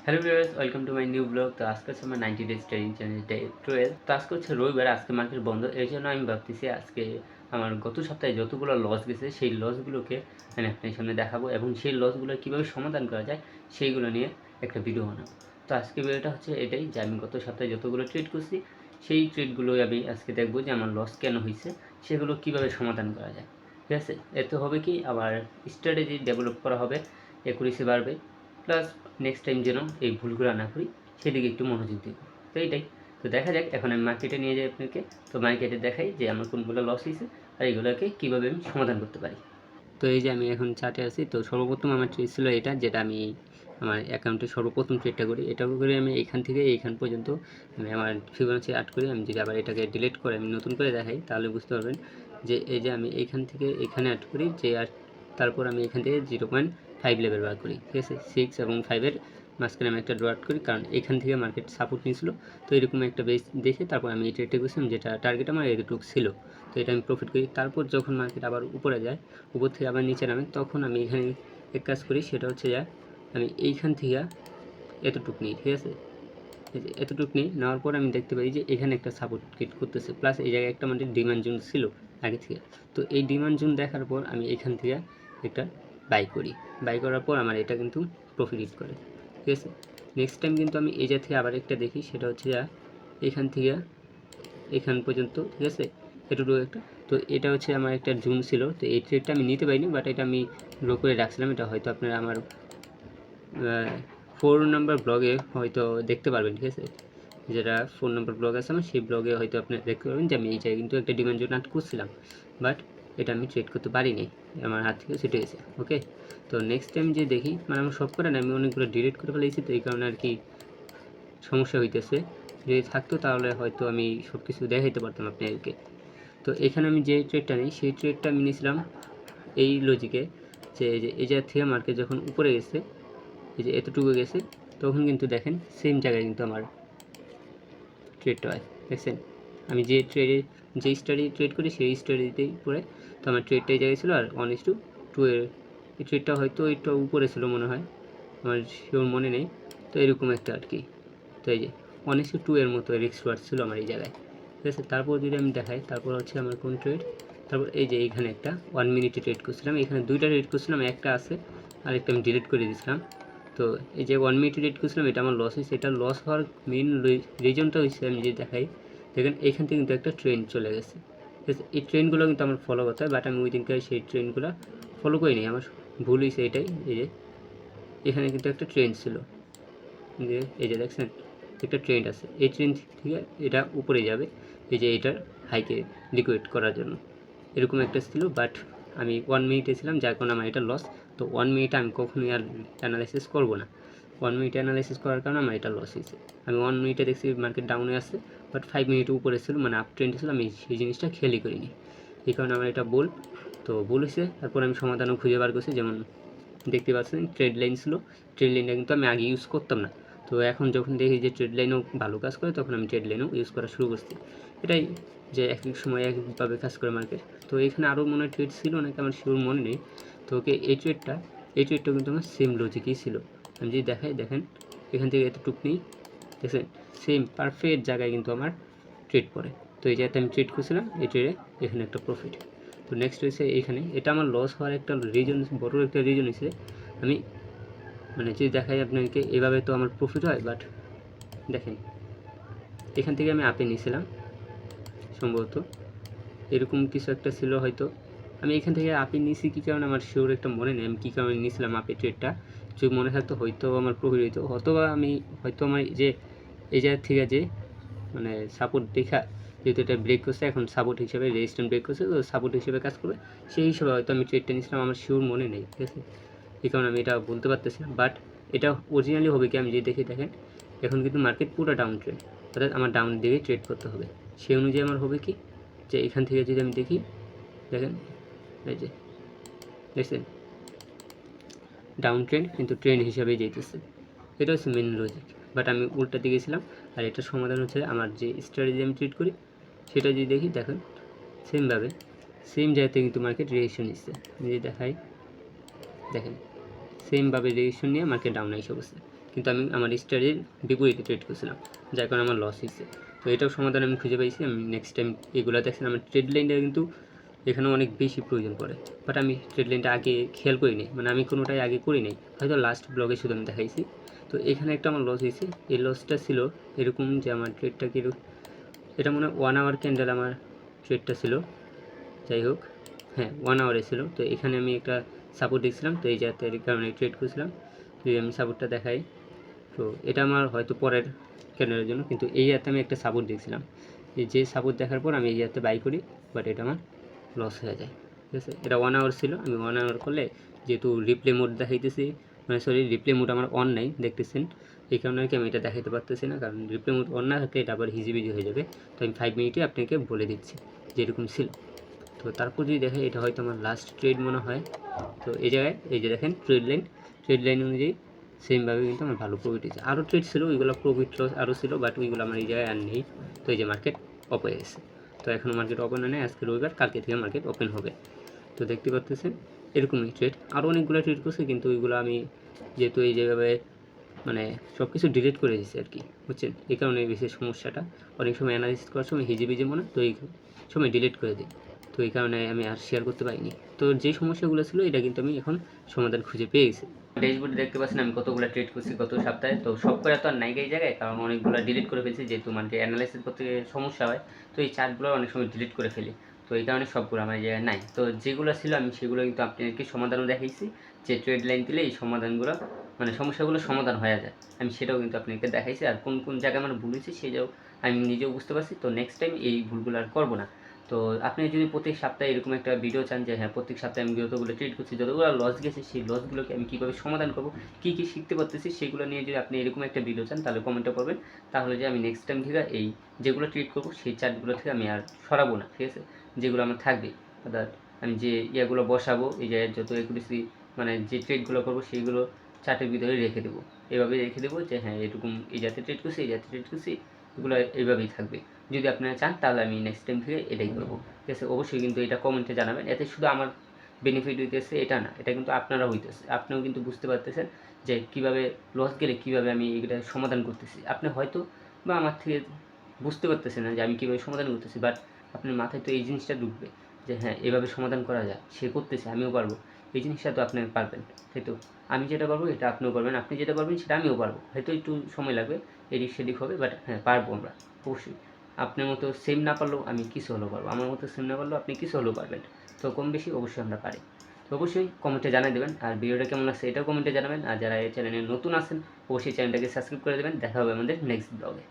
Hello viewers, welcome to my new blog. তো আজকে হচ্ছে আমার 90 ডেজ ট্রেডিং চ্যানেল ডে 12। তো আজকে হচ্ছে রবিবার, আজকে মার্কেট বন্ধ। এই জন্য আমি ভাবতেছি আজকে আমার গত সপ্তাহে যতগুলো লস গেছে সেই লসগুলোকে আমি আপনার সামনে দেখাবো এবং সেই লসগুলো কীভাবে সমাধান করা যায় সেইগুলো নিয়ে একটা ভিডিও বানাবো। তো আজকে ভিডিওটা হচ্ছে এটাই যে আমি গত সপ্তাহে যতগুলো ট্রেড করছি সেই ট্রেডগুলোই আমি আজকে দেখবো যে আমার লস কেন হয়েছে, সেগুলো কীভাবে সমাধান করা যায়। ঠিক আছে, এতে হবে কি আমার স্ট্র্যাটেজি ডেভেলপ করা হবে, একুরেসি বাড়বে, প্লাস নেক্সট টাইম যেন এই ভুলগুলো না করি সেদিকে একটু মনোযোগ দিই। তো এইটাই। তো দেখা যাক, এখন আমি মার্কেটে নিয়ে যাই আপনাকে। তো মার্কেটে দেখাই যে আমার কোনগুলো লস হয়েছে আর এইগুলোকে কীভাবে আমি সমাধান করতে পারি। তো এই যে আমি এখন চার্টে আছি। তো সর্বপ্রথম আমার ট্রেড ছিল এটা, যেটা আমি আমার অ্যাকাউন্টে সর্বপ্রথম ট্রেডটা করি। এটা করে আমি এইখান থেকে এইখান পর্যন্ত আমি আমার ফিবোনাচি আর্ট করি। আমি যদি আবার এটাকে ডিলিট করে আমি নতুন করে দেখাই তাহলে বুঝতে পারবেন যে এই যে আমি এইখান থেকে এখানে আর্ট করি, যে আর তারপর আমি এখান থেকে 0.5 লেভেল বার করি। ঠিক আছে, 6 এবং 5-এর মাঝখানে আমি একটা ড্র আউট করি, কারণ এখান থেকে মার্কেট সাপোর্ট নিয়েছিল। তো এরকম একটা বেস দেখে তারপর আমি এই ট্রেডটা করছিলাম, যেটা টার্গেট আমার এতটুকু ছিল। তো এটা আমি প্রফিট করি। তারপর যখন মার্কেট আবার উপরে যায়, উপর থেকে আবার নিচে নামে, তখন আমি এখানে এক কাজ করি, সেটা হচ্ছে যে আমি এইখান থেকে এতটুকু নিই। ঠিক আছে, এতটুকু নিই, নেওয়ার পর আমি দেখতে পাই যে এখানে একটা সাপোর্ট ক্রিয়েট করতেছে, প্লাস এই জায়গায় একটা মানে ডিমান্ড জোন ছিল আগে থেকে। তো এই ডিমান্ড জোন দেখার পর আমি এখান থেকে একটা বাই করি। বাই করার পর আমার এটা কিন্তু প্রফিট হিট করে। ঠিক আছে, নেক্সট টাইম কিন্তু আমি এই জায়গা থেকে আবার একটা দেখি, সেটা হচ্ছে যা এখান থেকে এখান পর্যন্ত। ঠিক আছে, এটুকু একটা। তো এটা হচ্ছে আমার একটা জুন ছিল। তো এই ট্রেডটা আমি নিতে পারিনি, বাট এটা আমি লো করে রাখছিলাম। এটা হয়তো আপনারা আমার 4 নম্বর ব্লগে হয়তো দেখতে পারবেন। ঠিক আছে, যেটা 4 নম্বর ব্লগ আছে আমার, সেই ব্লগে হয়তো আপনি দেখতে পারবেন যে আমি এই জায়গায় কিন্তু একটা ডিমান্ড জোন আর্ট করছিলাম, বাট এটা আমি ট্রেড করতে পারিনি, আমার হাত থেকে ছুটে গেছে। ওকে, তো নেক্সট টাইম যে দেখি, মানে আমার সব করে না, আমি অনেকগুলো ডিলিট করে ফেলেছি, তো এই কারণে আর কি সমস্যা হইতেছে। যদি থাকতো তাহলে হয়তো আমি সব কিছু দেখাইতে পারতাম আপনাদেরকে। তো এখানে আমি যে ট্রেডটা নিই সেই ট্রেডটা আমি নিয়েছিলাম এই লজিকে, যে এই জায়গা থেকে মার্কেট যখন উপরে গেছে, এই যে এতটুকু গেছে, তখন কিন্তু দেখেন সেম জায়গায় কিন্তু আমার ট্রেডটা হয়। দেখছেন, আমি যে স্টাডি ট্রেড করি সেই স্টাডিতেই পড়ে, তো আমার ট্রেডটা এই জায়গায় ছিল। আর 1:2 এর এই ট্রেডটা হয়তো একটু উপরে ছিল মনে হয়, আমার শিওর মনে নেই। তো এরকম একটা আর কি। তো এই যে 1:2 এর মতো রিস্ক ওয়ার্ড ছিল আমার এই জায়গায়। ঠিক আছে, তারপর যদি আমি দেখাই, তারপর হচ্ছে আমার কোন ট্রেড, তারপর এই যে এইখানে একটা 1 মিনিটে ট্রেড করছিলাম, এখানে দুইটা ট্রেড করছিলাম, একটা আছে আরেকটা আমি ডিলিট করে দিয়েছিলাম। তো এই যে 1 মিনিটে ট্রেড করছিলাম, এটা আমার লস হয়েছে। এটা লস হওয়ার মেন রিজনটা হয়েছে, আমি যদি দেখাই দেখেন এইখান থেকে কিন্তু একটা ট্রেন্ড চলে গেছে। ঠিক আছে, এই ট্রেন্ডগুলো কিন্তু আমার ফলো করতে হয়, বাট আমি ওই দিনকে সেই ট্রেন্ডগুলো ফলো করিনি। আমার ভুল হয়েছে এটাই, এই যে এখানে কিন্তু একটা ট্রেন্ড ছিল, যে এই যে দেখছেন একটা ট্রেন্ড আছে, এই ট্রেন্ড থেকে এটা উপরে যাবে, এই যে এটার হাইকে লিকুইড করার জন্য এরকম একটা ছিল। বাট আমি 1 মিনিটে ছিলাম, যার কারণে আমার এটা লস। তো 1 মিনিটে আমি কখনোই আর অ্যানালাইসিস করবো না। 1 মিনিটে অ্যানালাইসিস করার কারণে আমার এটা লস হয়েছে। আমি 1 মিনিটে দেখছি মার্কেট ডাউনে আসছে, বাট 5 মিনিটে উপরে ছিল, মানে আপ ট্রেন্ড ছিল, আমি সেই জিনিসটা খেয়ালই করিনি। এই কারণে আমার এটা ভুল। তো ভুল হয়েছে, তারপর আমি সমাধানও খুঁজে বার করছি। যেমন দেখতে পাচ্ছেন ট্রেড লাইন ছিল, ট্রেড লাইনটা কিন্তু আমি আগে ইউজ করতাম না। তো এখন যখন দেখি যে ট্রেড লাইনও ভালো কাজ করে, তখন আমি ট্রেড লাইনও ইউজ করা শুরু করছি। এটাই, যে এক এক সময় একভাবে কাজ করে মার্কেট। তো এখানে আরও মনে হয় ট্রেড ছিল নাকি আমার শিওর মনে নেই। তো ওকে, এই ট্রেডটাও কিন্তু আমার সেম লজিকই ছিল। আমি যদি দেখাই, দেখেন এখান থেকে এতটুকু নিই, দেখছেন সেম পারফেক্ট জায়গায় কিন্তু আমার ট্রেড পড়ে। তো এই জায়গাতে আমি ট্রেড করছিলাম, এই ট্রেডে এখানে একটা প্রফিট। তো নেক্সট হয়েছে এইখানে, এটা আমার লস হওয়ার একটা রিজন, বড় একটা রিজন হয়েছে আমি মানে যদি দেখাই আপনাকে, এভাবে তো আমার প্রফিট হয়, বাট দেখেন এখান থেকে আমি আপে নিয়েছিলাম সম্ভবত, এরকম কিছু একটা ছিল হয়তো। আমি এখান থেকে আপে নিয়েছি কী কারণে আমার শিওর একটা মনে নেই আমি কী কারণে নিয়েছিলাম আপে ট্রেডটা। যদি মনে থাকতো হয়তো আমার প্রফিট হইতো, অথবা আমি হয়তো আমার যে এই জায়গা থেকে যে মানে সাপোর্ট দেখা, যেহেতু এটা ব্রেক করছে, এখন সাপোর্ট হিসেবে রেজিস্ট্যান্ট ব্রেক করছে, তো সাপোর্ট হিসেবে কাজ করবে, সেই হিসেবে হয়তো আমি ট্রেডটা নিয়েছিলাম, আমার শিওর মনে নেই। ঠিক আছে, এই কারণে আমি এটা বলতে পারতেছি না। বাট এটা অরিজিনালি হবে কি, আমি যদি দেখি, দেখেন এখন কিন্তু মার্কেট পুরো ডাউন ট্রেড, অর্থাৎ আমার ডাউন দিকে ট্রেড করতে হবে। সেই অনুযায়ী আমার হবে কি, যে এখান থেকে যদি আমি দেখি, দেখেন এই যে দেখছেন ডাউন ট্রেন্ড কিন্তু ট্রেন্ড হিসাবেই যেতেছে, এটা হচ্ছে মেন লজিক। বাট আমি উল্টা দিকে ছিলাম। আর এটার সমাধান হচ্ছে আমার যে স্ট্র্যাটেজি আমি ট্রেড করি সেটা যদি দেখি, দেখেন সেমভাবে সেম জায়গাতে কিন্তু মার্কেট রিয়েকশন নিচ্ছে। যদি দেখাই, দেখেন সেমভাবে রিয়েকশন নিয়ে মার্কেট ডাউন এসে বসছে, কিন্তু আমি আমার স্টাডির বিপরীতে ট্রেড করছিলাম, যার কারণে আমার লস হয়েছে। তো এটাও সমাধান আমি খুঁজে পাইছি। আমি নেক্সট টাইম এগুলো দেখছেন আমার ট্রেড লাইনটা কিন্তু এখানে অনেক বেশি প্রয়োজন পড়ে, বাট আমি ট্রেড লাইনটা আগে খেয়াল করিনি, মানে আমি কোনোটাই আগে করি নাই, হয়তো লাস্ট ব্লগে শুধু আমি দেখাইছি। তো এখানে একটা আমার লস হয়েছে। এই লসটা ছিল এরকম যে আমার ট্রেডটা কি, এটা মনে হয় 1 আওয়ার ক্যান্ডেল আমার ট্রেডটা ছিল, যাই হোক হ্যাঁ 1 আওয়ারে ছিল। তো এখানে আমি একটা সাপোর্ট দেখছিলাম, তো এই জাতের কারণে ট্রেড করছিলাম। যদি আমি সাপোর্টটা দেখাই, তো এটা আমার হয়তো পরের ক্যান্ডেলের জন্য, কিন্তু এই জাতে আমি একটা সাপোর্ট দেখছিলাম, এই যে সাপোর্ট দেখার পর আমি এই জাতে বাই করি, বাট এটা আমার লস হয়ে যায়। ঠিক আছে, এটা 1 আওয়ার ছিল। আমি 1 আওয়ার করলে যেহেতু রিপ্লে মোড দেখাইতেছি, মানে সরি রিপ্লে মোড আমার অন নাই দেখতেছেন, এই কারণে আর কি আমি এটা দেখাতে পারতেছি না, কারণ রিপ্লে মোড অন না থাকলে এটা আবার হিজিবিজি হয়ে যাবে। তো আমি 5 মিনিটে আপনাকে বলে দিচ্ছি যে এরকম ছিল। তো তারপর যদি দেখেন এটা হয়তো আমার লাস্ট ট্রেড মনে হয়। তো এই জায়গায় এই যে দেখেন ট্রেড লাইন অনুযায়ী সেমভাবে কিন্তু আমার ভালো প্রফিট হয়েছে। আরও ট্রেড ছিল, ওইগুলো প্রফিট লস আরও ছিল, বাট ওইগুলো আমার এই জায়গায় আর নেই। তো এই যে মার্কেট ওপেন হয়েছে, তো এখনও মার্কেট ওপেন হয় না, আজকে রবিবার, কালকে থেকে মার্কেট ওপেন হবে। তো দেখতে পাচ্ছেন এরকমই ট্রেড আরও অনেকগুলো ট্রেড করছে, কিন্তু ওইগুলো আমি যেহেতু এই যেভাবে মানে সব কিছু ডিলিট করে দিয়েছি আর কি, বুঝছেন, এই কারণে বেশি সমস্যাটা। অনেক সময় অ্যানালিসিস করার সময় হিজিবিজি মনে, তো এই সময় ডিলিট করে দিই, তো এই কারণে আমি আর শেয়ার করতে পারিনি। তো যে সমস্যাগুলো ছিল এটা কিন্তু আমি এখন সমাধান খুঁজে পেয়ে গেছি। ড্যাশবোর্ডে দেখতে পাচ্ছেন আমি কতগুলো ট্রেড করছি গত সপ্তাহে। তো সব করে তো আর নাই এই জায়গায়, কারণ অনেকগুলো ডিলিট করে ফেলছি, যেহেতু মানে অ্যানালাইসিস করতে সমস্যা হয়, তো এই চার্টগুলো অনেক সময় ডিলিট করে ফেলি, তো এই কারণে সবগুলো আমার এই জায়গায় নাই। তো যেগুলো ছিল আমি সেগুলো কিন্তু আপনাদেরকে সমাধানও দেখাইছি, যে ট্রেড লাইন দিলে এই সমাধানগুলো মানে সমস্যাগুলো সমাধান হয়ে যায়, আমি সেটাও কিন্তু আপনাকে দেখাইছি। আর কোন কোন জায়গায় আমার ভুল হয়েছে সেটাও আমি নিজেও বুঝতে পারছি। তো নেক্সট টাইম এই ভুলগুলো আর করবো না। তো আপনি যদি প্রত্যেক সপ্তাহে এরকম একটা ভিডিও চান যে হ্যাঁ প্রত্যেক সপ্তাহে আমি যতগুলো ট্রেড করছি, যতগুলো লস গেছে, সেই লসগুলোকে আমি কীভাবে সমাধান করবো, কী কী শিখতে পারতেছি, সেগুলো নিয়ে যদি আপনি এরকম একটা ভিডিও চান তাহলে কমেন্টে করবেন। তাহলে যে আমি নেক্সট টাইম থেকে এই যেগুলো ট্রেড করবো সেই চার্টগুলো থেকে আমি আর সরাবো না, ঠিক আছে, যেগুলো আমার থাকবে, অর্থাৎ আমি যে ইয়াগুলো বসাবো, এই যে যত একুরেসি মানে যে ট্রেডগুলো করবো সেইগুলো চার্টের ভিতরে রেখে দেবো, এভাবে রেখে দেবো যে হ্যাঁ এরকম এই জাতীয় ট্রেড করছি, এই জাতীয় ট্রেড করছি, এগুলো এইভাবেই থাকবে। যদি আপনারা চান তাহলে আমি নেক্সট টাইম থেকে এটাই করবো, ঠিক আছে। অবশ্যই কিন্তু এটা কমেন্টে জানাবেন, এতে শুধু আমার বেনিফিট হইতেছে এটা না, এটা কিন্তু আপনারা হইতেছে, আপনিও কিন্তু বুঝতে পারতেছেন যে কীভাবে লস গেলে কীভাবে আমি এটা সমাধান করতেছি। আপনি হয়তো বা আমার থেকে বুঝতে পারতেছেন না যে আমি কীভাবে সমাধান করতেছি, বাট আপনার মাথায় তো এই জিনিসটা ঢুকবে যে হ্যাঁ এভাবে সমাধান করা যায়, সে করতেছে আমিও পারবো, এই জিনিসটা তো আপনি পারবেন, তাই তো। আমি যেটা পারবো এটা আপনিও পারবেন, আপনি যেটা পারবেন সেটা আমিও পারবো, হয়তো একটু সময় লাগবে, এদিক সেদিক হবে, বাট হ্যাঁ পারবো আমরা অবশ্যই। আপনার মতো সেম না পারলেও আমি কিছু হলেও পারবো, আমার মতো সেম না পারলেও আপনি কিছু হলেও পারবেন। তো কম বেশি অবশ্যই আমরা পারি। তো অবশ্যই কমেন্টে জানিয়ে দেবেন, আর ভিডিওটা কেমন লাগছে এটাও কমেন্টে জানাবেন। আর যারা এই চ্যানেলে নতুন আছেন অবশ্যই চ্যানেলটাকে সাবস্ক্রাইব করে দেবেন। দেখা হবে আমাদের নেক্সট ব্লগে।